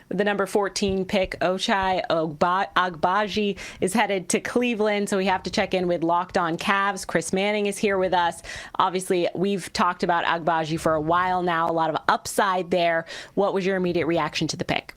With the number 14 pick, Ochai Agbaji is headed to Cleveland, so we have to check in with Locked On Cavs. Chris Manning is here with us. Obviously, we've talked about Agbaji for a while now, a lot of upside there. What was your immediate reaction to the pick?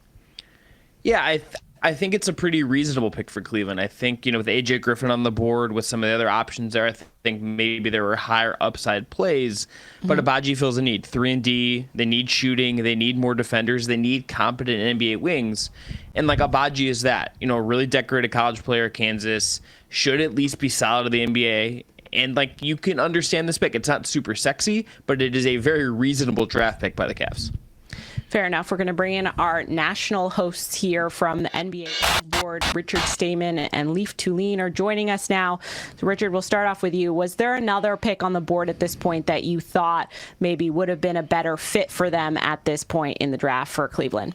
Yeah, I think it's a pretty reasonable pick for Cleveland. I think, with AJ Griffin on the board, with some of the other options there, I think maybe there were higher upside plays. But Agbaji fills a need. 3-and-D, they need shooting, they need more defenders, they need competent NBA wings. And Agbaji is that, a really decorated college player at Kansas, should at least be solid in the NBA. And you can understand this pick. It's not super sexy, but it is a very reasonable draft pick by the Cavs. Fair enough. We're going to bring in our national hosts here from the NBA board. Richard Stamen and Leif Tulin are joining us now. So Richard, we'll start off with you. Was there another pick on the board at this point that you thought maybe would have been a better fit for them at this point in the draft for Cleveland?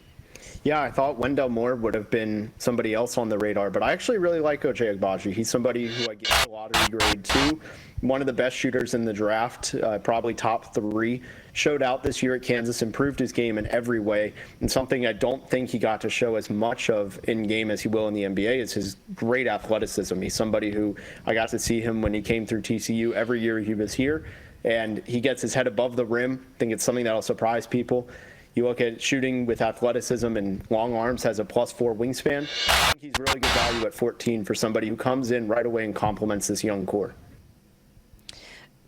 Yeah, I thought Wendell Moore would have been somebody else on the radar, but I actually really like Ochai Agbaji. He's somebody who I give a lottery grade to. One of the best shooters in the draft, probably top 3. Showed out this year at Kansas, improved his game in every way, and something I don't think he got to show as much of in game as he will in the NBA is his great athleticism. He's somebody who I got to see him when he came through TCU every year he was here, and he gets his head above the rim. I think it's something that'll surprise people. You look at shooting with athleticism and long arms, has a +4 wingspan. I think he's really good value at 14 for somebody who comes in right away and complements this young core.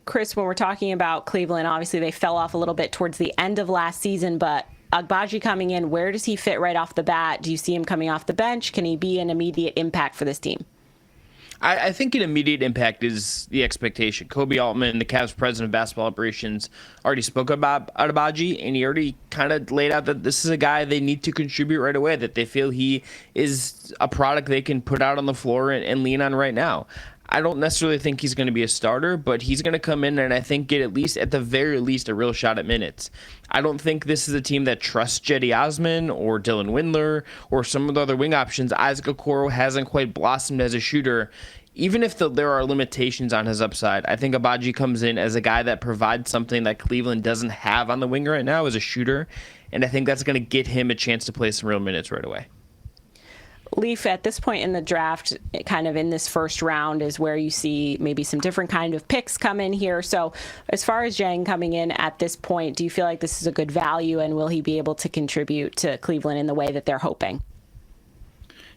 Chris, when we're talking about Cleveland, obviously they fell off a little bit towards the end of last season, but Agbaji coming in, where does he fit right off the bat? Do you see him coming off the bench? Can he be an immediate impact for this team? I think an immediate impact is the expectation. Kobe Altman, the Cavs president of basketball operations, already spoke about Agbaji, and he already kind of laid out that this is a guy they need to contribute right away, that they feel he is a product they can put out on the floor and lean on right now. I don't necessarily think he's going to be a starter, but he's going to come in and I think get at the very least, a real shot at minutes. I don't think this is a team that trusts Cedi Osman or Dylan Windler or some of the other wing options. Isaac Okoro hasn't quite blossomed as a shooter. Even if there are limitations on his upside, I think Agbaji comes in as a guy that provides something that Cleveland doesn't have on the wing right now as a shooter, and I think that's going to get him a chance to play some real minutes right away. Leif, at this point in the draft, kind of in this first round is where you see maybe some different kind of picks come in here. So as far as Jang coming in at this point, do you feel like this is a good value, and will he be able to contribute to Cleveland in the way that they're hoping?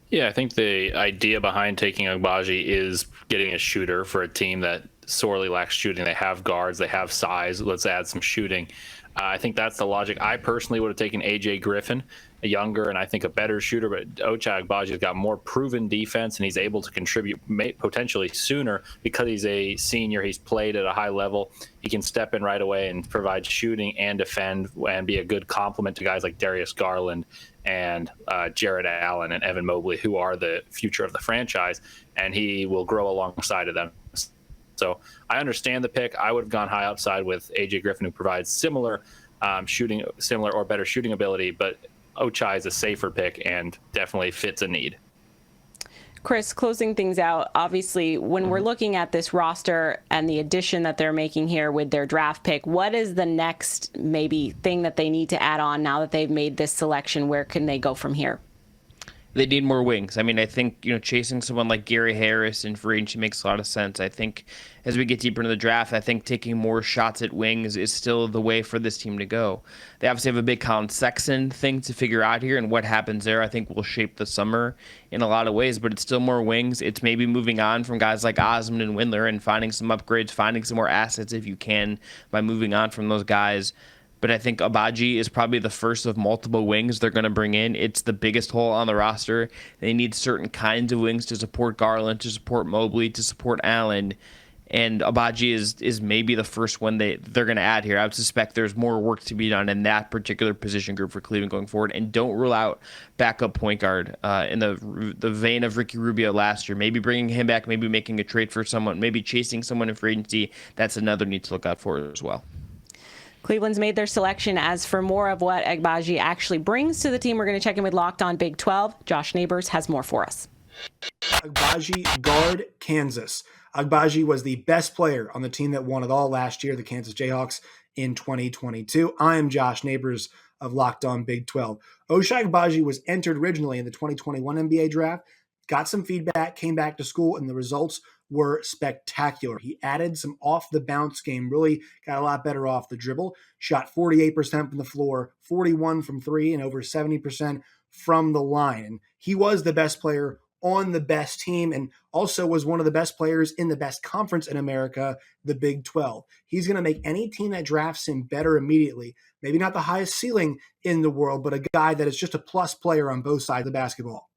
Yeah, I think the idea behind taking Agbaji is getting a shooter for a team that sorely lacks shooting. They have guards, they have size. Let's add some shooting. I think that's the logic. I personally would have taken AJ Griffin, a younger and I think a better shooter, but Ochai Agbaji has got more proven defense and he's able to contribute potentially sooner because he's a senior. He's played at a high level. He can step in right away and provide shooting and defend and be a good complement to guys like Darius Garland and Jared Allen and Evan Mobley, who are the future of the franchise, and he will grow alongside of them. So I understand the pick. I would have gone high upside with AJ Griffin, who provides similar or better shooting ability, but Ochai is a safer pick and definitely fits a need. Chris, closing things out, obviously, when we're looking at this roster and the addition that they're making here with their draft pick, what is the next maybe thing that they need to add on now that they've made this selection? Where can they go from here? They need more wings. I mean, I think, chasing someone like Gary Harris in free agency makes a lot of sense. I think as we get deeper into the draft, I think taking more shots at wings is still the way for this team to go. They obviously have a big Colin Sexton thing to figure out here, and what happens there, I think, will shape the summer in a lot of ways, but it's still more wings. It's maybe moving on from guys like Osman and Windler and finding some upgrades, finding some more assets if you can by moving on from those guys. But I think Agbaji is probably the first of multiple wings they're going to bring in. It's the biggest hole on the roster. They need certain kinds of wings to support Garland, to support Mobley, to support Allen. And Agbaji is maybe the first one they're going to add here. I would suspect there's more work to be done in that particular position group for Cleveland going forward. And don't rule out backup point guard in the vein of Ricky Rubio last year. Maybe bringing him back, maybe making a trade for someone, maybe chasing someone in free agency. That's another need to look out for as well. Cleveland's made their selection. As for more of what Agbaji actually brings to the team, we're going to check in with Locked On Big 12. Josh Neighbors has more for us. Agbaji, guard, Kansas. Agbaji was the best player on the team that won it all last year, the Kansas Jayhawks, in 2022. I am Josh Neighbors of Locked On Big 12. Ochai Agbaji was entered originally in the 2021 NBA draft, got some feedback, came back to school, and the results were spectacular. He added some off-the-bounce game, really got a lot better off the dribble, shot 48% from the floor, 41 from three, and over 70% from the line. And he was the best player on the best team and also was one of the best players in the best conference in America, the Big 12. He's going to make any team that drafts him better immediately. Maybe not the highest ceiling in the world, but a guy that is just a plus player on both sides of the basketball.